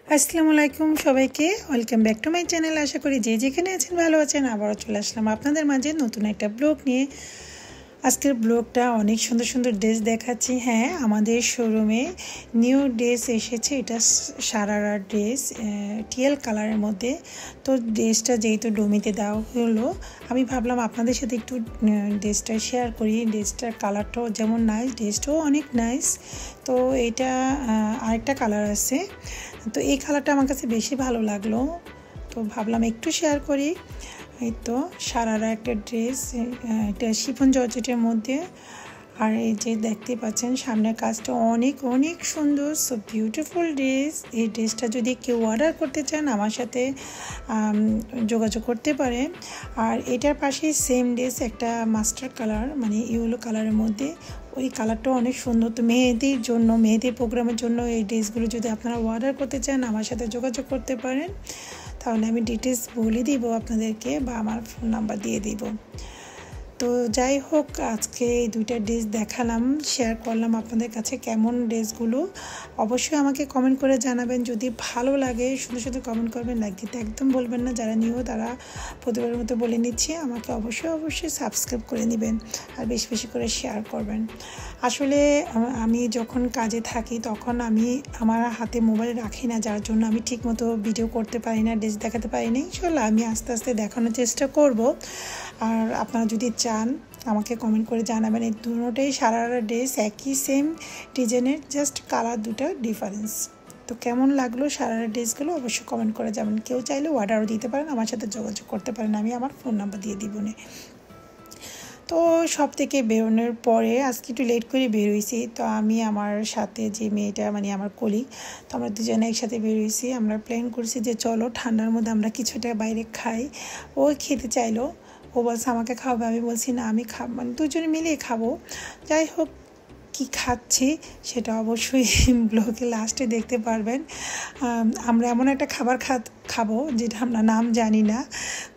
আসসালামু আলাইকুম সবাইকে welcome back to my channel. আশা করি যে যেখানে আছেন ভালো আছেন। আবারও চলে আসলাম আপনাদের মাঝে নতুন একটা ব্লগ নিয়ে। আজকের ব্লগটা অনেক সুন্দর সুন্দর ড্রেস দেখাচ্ছি। হ্যাঁ, আমাদের শোরুমে নিউ ড্রেস এসেছে। এটা সারারা ড্রেস টিএল কালারের মধ্যে। তো ড্রেসটা যেহেতু ডোমিতে দেওয়া হলো, আমি ভাবলাম আপনাদের সাথে একটু ড্রেসটা শেয়ার করি। ড্রেসটার কালারটাও যেমন নাইস, ড্রেসটাও অনেক নাইস। তো এটা আরেকটা কালার আছে, তো এই কালারটা আমার কাছে বেশি ভালো লাগলো, তো ভাবলাম একটু শেয়ার করি। এই তো সারারা একটা ড্রেস, এটা শিফন জর্জেটের মধ্যে। আর এই যে দেখতে পাচ্ছেন সামনের কাজটা অনেক অনেক সুন্দর, সো বিউটিফুল ড্রেস। এই ড্রেসটা যদি কেউ অর্ডার করতে চান আমার সাথে যোগাযোগ করতে পারেন। আর এটার পাশেই সেম ড্রেস একটা মাস্টার কালার মানে ইয়েলো কালারের মধ্যে, ওই কালারটাও অনেক সুন্দর। তো মেহেদির জন্য, মেহেদির প্রোগ্রামের জন্য এই ড্রেসগুলো যদি আপনারা অর্ডার করতে চান আমার সাথে যোগাযোগ করতে পারেন, তাহলে আমি ডিটেলস বলে দিব আপনাদেরকে বা আমার ফোন নাম্বার দিয়ে দিব। তো যাই হোক, আজকে এই দুইটা ড্রেস দেখালাম, শেয়ার করলাম আপনাদের কাছে। কেমন ড্রেসগুলো অবশ্যই আমাকে কমেন্ট করে জানাবেন। যদি ভালো লাগে শুধু শুধু কমেন্ট করবেন, লাইক দিতে একদম বলবেন না। যারা নিও তারা প্রতিবারের মতো বলে নিচ্ছি, আমাকে অবশ্যই সাবস্ক্রাইব করে নেবেন আর বেশি বেশি করে শেয়ার করবেন। আসলে আমি যখন কাজে থাকি তখন আমি আমার হাতে মোবাইল রাখি না, যার জন্য আমি ঠিকমতো ভিডিও করতে পারি না, ড্রেস দেখাতে পারি না। ইনশাল্লাহ আমি আস্তে আস্তে দেখানোর চেষ্টা করব। আর আপনারা যদি চান আমাকে কমেন্ট করে জানাবেন। এই দুটোটাই সারারা ড্রেস, একই সেম ডিজাইনের, জাস্ট কালার দুটো ডিফারেন্স। তো কেমন লাগলো সারারা ড্রেসগুলো অবশ্যই কমেন্ট করে যাবেন। কেউ চাইলে অর্ডারও দিতে পারেন, আমার সাথে যোগাযোগ করতে পারেন, আমি আমার ফোন নাম্বার দিয়ে দিব না। তো সব থেকে বেরোনোর পরে আজকে একটু লেট করে বেরোইছি। তো আমি আমার সাথে যে মেয়েটা মানে আমার কলিগ, তো আমরা দুজনে একসাথে বেরোইছি। আমরা প্ল্যান করছি যে চলো ঠান্ডার মধ্যে আমরা কিছুটা বাইরে খাই। ও খেতে চাইলো, ও বলছে আমাকে খাওয়াবে, আমি বলছি না আমি মানে দুজনে মিলেই খাবো। যাই হোক, কি খাচ্ছি সেটা অবশ্যই ব্লগে লাস্টে দেখতে পারবেন। আমরা এমন একটা খাবার খাবো যেটা আমরা নাম জানি না,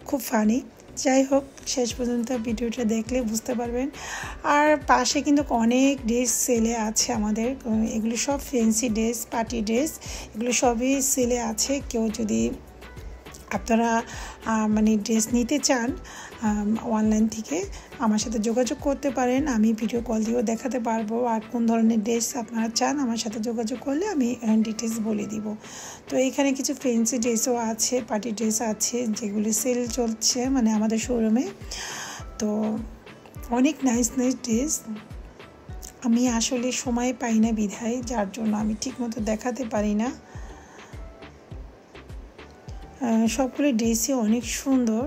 খুব ফানি। যাই হোক, শেষ পর্যন্ত ভিডিওটা দেখলে বুঝতে পারবেন। আর পাশে কিন্তু অনেক ড্রেস সেলে আছে আমাদের, এগুলো সব ফ্যান্সি ড্রেস, পার্টি ড্রেস, এগুলো সবই সেলে আছে। কেউ যদি আপনারা মানে ড্রেস নিতে চান অনলাইন থেকে আমার সাথে যোগাযোগ করতে পারেন, আমি ভিডিও কল দিয়েও দেখাতে পারবো। আর কোন ধরনের ড্রেস আপনারা চান আমার সাথে যোগাযোগ করলে আমি ডিটেলস বলে দিব। তো এইখানে কিছু ফ্যান্সি ড্রেসও আছে, পার্টি ড্রেস আছে, যেগুলি সেল চলছে মানে আমাদের শোরুমে। তো অনেক নাইস নাইস ড্রেস। আমি আসলে সময় পাই না বিধায়, যার জন্য আমি ঠিকমতো দেখাতে পারি না। সবগুলো ড্রেসই অনেক সুন্দর।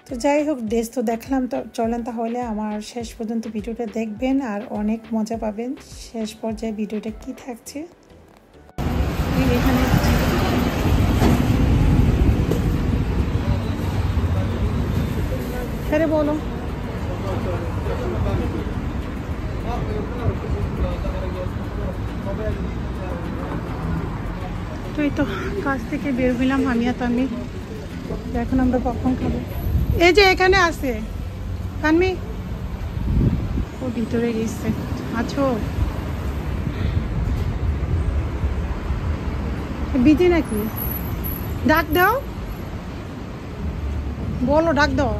তো যাই হোক, ড্রেস তো দেখলাম, তো চলেন তাহলে আমার শেষ পর্যন্ত ভিডিওটা দেখবেন আর অনেক মজা পাবেন। শেষ পর্যায়ে ভিডিওটা কি থাকছে এখানে বলো। তো এই তো কাজ থেকে বের হইলাম আমি আর তানমি। এখন আমরা কখন খাবো? এই যে এখানে আছে তানমি, ও ভিতরে গেছে। আছো বিজি নাকি? ডাক দাও, বলো ডাক দাও,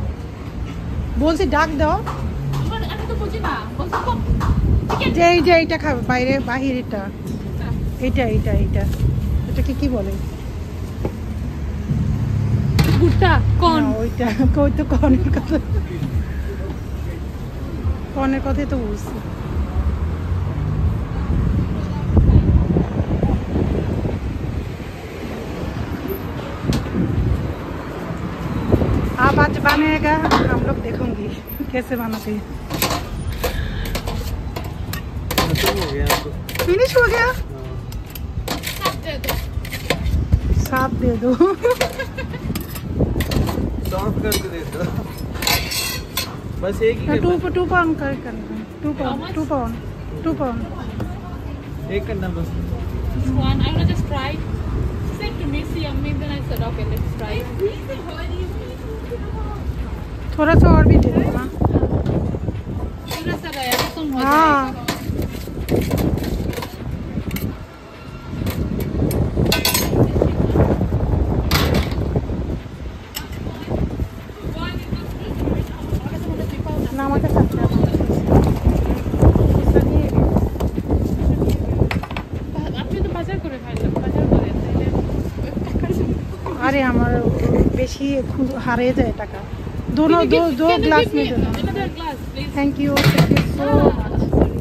বলছি ডাক দাও। যে এই যে এইটা খাবে বাইরে, বাহির এটা এইটা এইটা এইটা এটাকে কি বলে? ওইটা কই তো কনের কথা, কনের কথাই তো বলছি। आप आज बनेगा, हम लोग देखूंगी कैसे बनाते हैं। फिनिश हो गया? साफ दे दो। सॉफ्ट करके दे दो, बस एक ही। 2 पाउंड कर करना, 2 पाउंड एक करना बस। One, I wanna just try. She said to me, see yummy. Then I said, okay, let's try. थोड़ा सा और भी दे देना। थोड़ा सा गया तो तुम हो हाँ, जाएगा। अरे हमारे बेशी हारे जाए टाका दोनों दो ग्लास में दो Another glass, please. Thank you so much